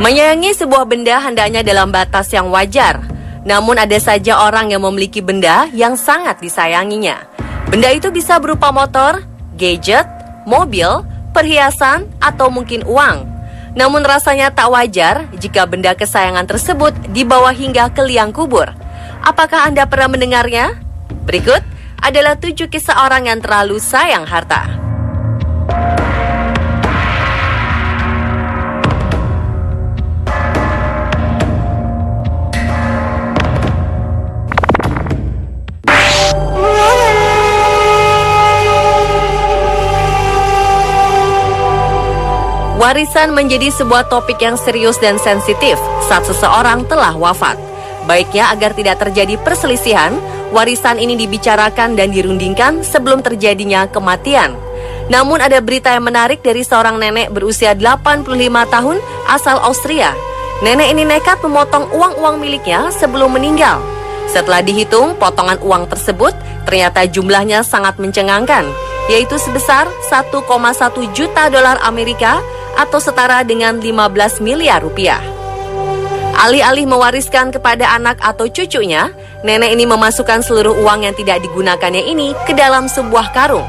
Menyayangi sebuah benda hendaknya dalam batas yang wajar. Namun ada saja orang yang memiliki benda yang sangat disayanginya. Benda itu bisa berupa motor, gadget, mobil, perhiasan, atau mungkin uang. Namun rasanya tak wajar jika benda kesayangan tersebut dibawa hingga ke liang kubur. Apakah Anda pernah mendengarnya? Berikut adalah 7 kisah orang yang terlalu sayang harta. Warisan menjadi sebuah topik yang serius dan sensitif saat seseorang telah wafat. Baiknya agar tidak terjadi perselisihan, warisan ini dibicarakan dan dirundingkan sebelum terjadinya kematian. Namun ada berita yang menarik dari seorang nenek berusia 85 tahun asal Austria. Nenek ini nekat memotong uang-uang miliknya sebelum meninggal. Setelah dihitung, potongan uang tersebut ternyata jumlahnya sangat mencengangkan, yaitu sebesar 1,1 juta dolar Amerika atau setara dengan 15 miliar rupiah. Alih-alih mewariskan kepada anak atau cucunya, nenek ini memasukkan seluruh uang yang tidak digunakannya ini ke dalam sebuah karung.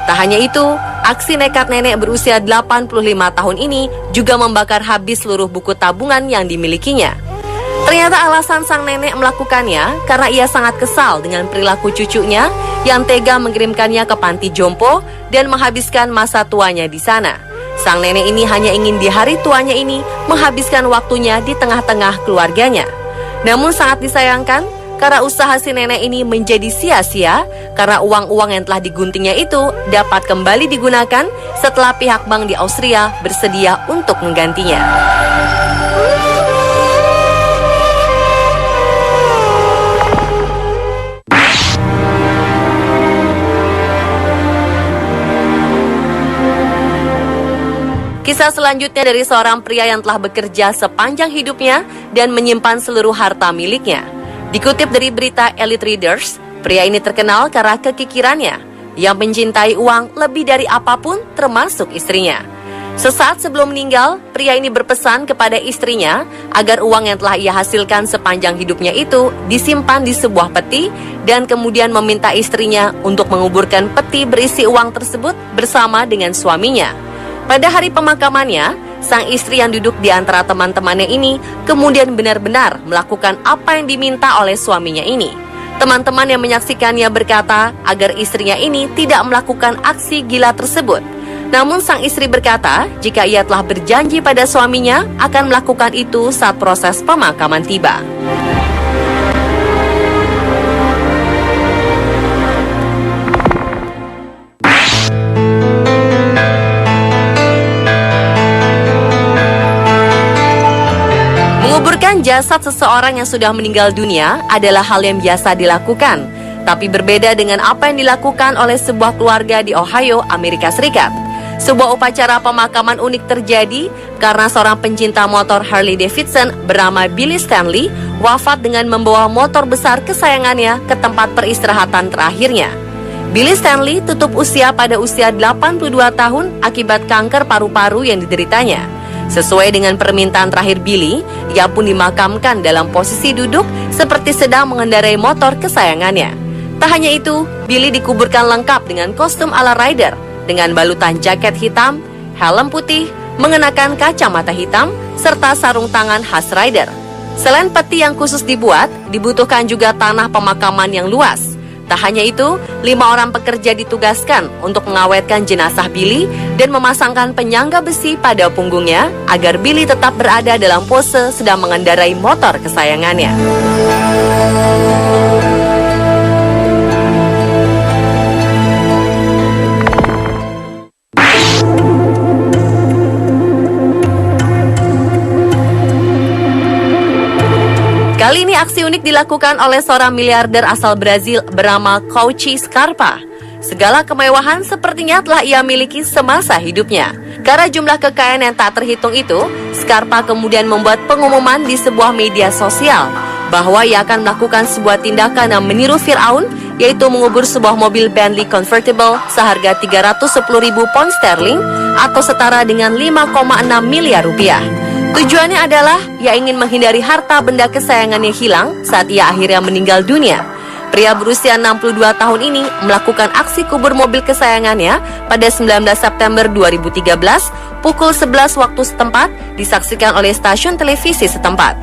Tak hanya itu, aksi nekat nenek berusia 85 tahun ini juga membakar habis seluruh buku tabungan yang dimilikinya. Ternyata alasan sang nenek melakukannya karena ia sangat kesal dengan perilaku cucunya yang tega mengirimkannya ke panti jompo dan menghabiskan masa tuanya di sana. Sang nenek ini hanya ingin di hari tuanya ini menghabiskan waktunya di tengah-tengah keluarganya. Namun sangat disayangkan karena usaha si nenek ini menjadi sia-sia karena uang-uang yang telah diguntingnya itu dapat kembali digunakan setelah pihak bank di Austria bersedia untuk menggantinya. Kisah selanjutnya dari seorang pria yang telah bekerja sepanjang hidupnya dan menyimpan seluruh harta miliknya. Dikutip dari berita Elite Readers, pria ini terkenal karena kekikirannya yang mencintai uang lebih dari apapun termasuk istrinya. Sesaat sebelum meninggal, pria ini berpesan kepada istrinya agar uang yang telah ia hasilkan sepanjang hidupnya itu disimpan di sebuah peti dan kemudian meminta istrinya untuk menguburkan peti berisi uang tersebut bersama dengan suaminya. Pada hari pemakamannya, sang istri yang duduk di antara teman-temannya ini kemudian benar-benar melakukan apa yang diminta oleh suaminya ini. Teman-teman yang menyaksikannya berkata agar istrinya ini tidak melakukan aksi gila tersebut. Namun sang istri berkata jika ia telah berjanji pada suaminya akan melakukan itu saat proses pemakaman tiba. Menguburkan jasad seseorang yang sudah meninggal dunia adalah hal yang biasa dilakukan, tapi berbeda dengan apa yang dilakukan oleh sebuah keluarga di Ohio, Amerika Serikat. Sebuah upacara pemakaman unik terjadi karena seorang pencinta motor Harley Davidson bernama Billy Stanley wafat dengan membawa motor besar kesayangannya ke tempat peristirahatan terakhirnya. Billy Stanley tutup usia pada usia 82 tahun akibat kanker paru-paru yang dideritanya. Sesuai dengan permintaan terakhir Billy, ia pun dimakamkan dalam posisi duduk seperti sedang mengendarai motor kesayangannya. Tak hanya itu, Billy dikuburkan lengkap dengan kostum ala rider, dengan balutan jaket hitam, helm putih, mengenakan kacamata hitam, serta sarung tangan khas rider. Selain peti yang khusus dibuat, dibutuhkan juga tanah pemakaman yang luas. Tak hanya itu, 5 orang pekerja ditugaskan untuk mengawetkan jenazah Billy dan memasangkan penyangga besi pada punggungnya agar Billy tetap berada dalam pose sedang mengendarai motor kesayangannya. Kali ini aksi unik dilakukan oleh seorang miliarder asal Brazil bernama Cauchy Scarpa. Segala kemewahan sepertinya telah ia miliki semasa hidupnya. Karena jumlah kekayaan yang tak terhitung itu, Scarpa kemudian membuat pengumuman di sebuah media sosial bahwa ia akan melakukan sebuah tindakan yang meniru Firaun, yaitu mengubur sebuah mobil Bentley convertible seharga 310.000 pound sterling atau setara dengan 5,6 miliar rupiah. Tujuannya adalah ia ingin menghindari harta benda kesayangannya hilang saat ia akhirnya meninggal dunia. Pria berusia 62 tahun ini melakukan aksi kubur mobil kesayangannya pada 19 September 2013 pukul 11 waktu setempat, disaksikan oleh stasiun televisi setempat.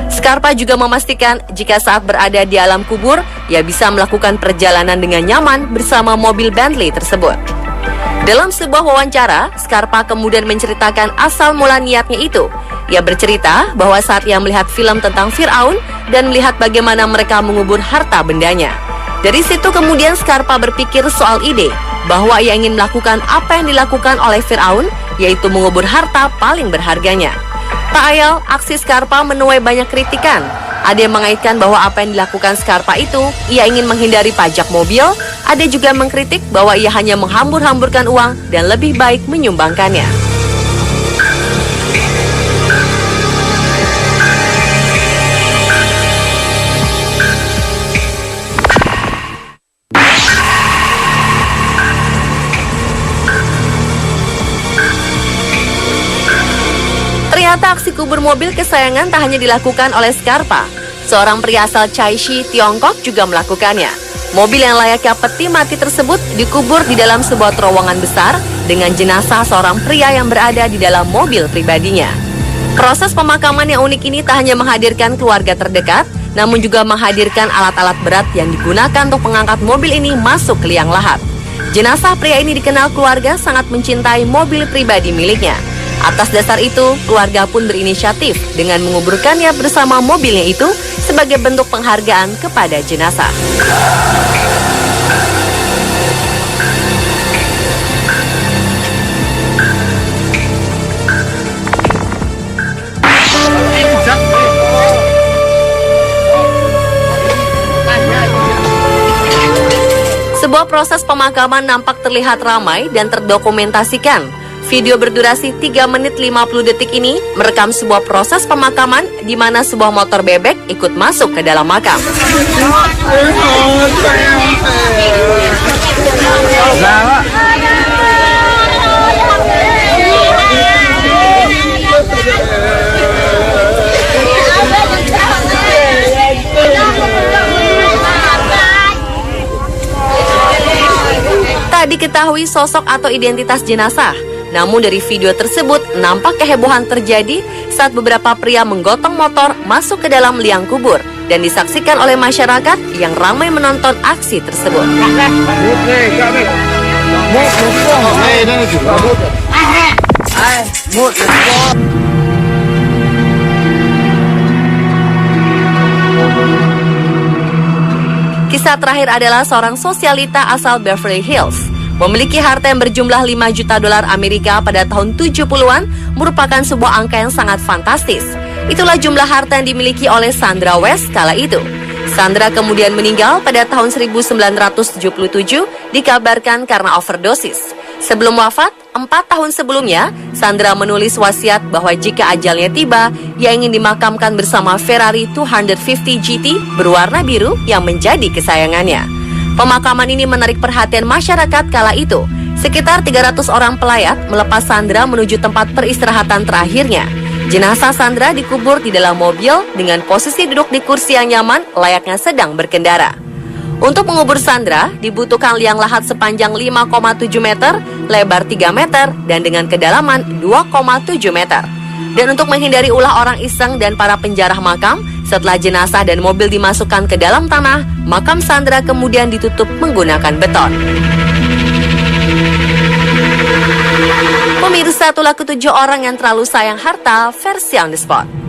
Scarpa juga memastikan jika saat berada di alam kubur, ia bisa melakukan perjalanan dengan nyaman bersama mobil Bentley tersebut. Dalam sebuah wawancara, Scarpa kemudian menceritakan asal mula niatnya itu. Ia bercerita bahwa saat ia melihat film tentang Firaun dan melihat bagaimana mereka mengubur harta bendanya. Dari situ kemudian Scarpa berpikir soal ide bahwa ia ingin melakukan apa yang dilakukan oleh Firaun, yaitu mengubur harta paling berharganya. Tak ayal, aksi Scarpa menuai banyak kritikan. Ada yang mengaitkan bahwa apa yang dilakukan Scarpa itu, ia ingin menghindari pajak mobil. Ada juga mengkritik bahwa ia hanya menghambur-hamburkan uang dan lebih baik menyumbangkannya. Ternyata aksi kubur mobil kesayangan tak hanya dilakukan oleh Scarpa. Seorang pria asal Chaishi, Tiongkok juga melakukannya. Mobil yang layaknya peti mati tersebut dikubur di dalam sebuah terowongan besar dengan jenazah seorang pria yang berada di dalam mobil pribadinya. Proses pemakaman yang unik ini tak hanya menghadirkan keluarga terdekat, namun juga menghadirkan alat-alat berat yang digunakan untuk mengangkat mobil ini masuk ke liang lahat. Jenazah pria ini dikenal keluarga sangat mencintai mobil pribadi miliknya. Atas dasar itu, keluarga pun berinisiatif dengan menguburkannya bersama mobilnya itu sebagai bentuk penghargaan kepada jenazah. Sebuah proses pemakaman nampak terlihat ramai dan terdokumentasikan. Video berdurasi 3 menit 50 detik ini merekam sebuah proses pemakaman di mana sebuah motor bebek ikut masuk ke dalam makam. Tak diketahui sosok atau identitas jenazah. Namun dari video tersebut nampak kehebohan terjadi saat beberapa pria menggotong motor masuk ke dalam liang kubur dan disaksikan oleh masyarakat yang ramai menonton aksi tersebut. Kisah terakhir adalah seorang sosialita asal Beverly Hills. Memiliki harta yang berjumlah 5 juta dolar Amerika pada tahun 70-an merupakan sebuah angka yang sangat fantastis. Itulah jumlah harta yang dimiliki oleh Sandra West kala itu. Sandra kemudian meninggal pada tahun 1977 dikabarkan karena overdosis. Sebelum wafat, 4 tahun sebelumnya, Sandra menulis wasiat bahwa jika ajalnya tiba, ia ingin dimakamkan bersama Ferrari 250 GT berwarna biru yang menjadi kesayangannya. Pemakaman ini menarik perhatian masyarakat kala itu. Sekitar 300 orang pelayat melepas Sandra menuju tempat peristirahatan terakhirnya. Jenazah Sandra dikubur di dalam mobil dengan posisi duduk di kursi yang nyaman layaknya sedang berkendara. Untuk mengubur Sandra, dibutuhkan liang lahat sepanjang 5,7 meter, lebar 3 meter, dan dengan kedalaman 2,7 meter. Dan untuk menghindari ulah orang iseng dan para penjarah makam, setelah jenazah dan mobil dimasukkan ke dalam tanah, makam Sandra kemudian ditutup menggunakan beton. Pemirsa, itulah ketujuh orang yang terlalu sayang harta versi on the spot.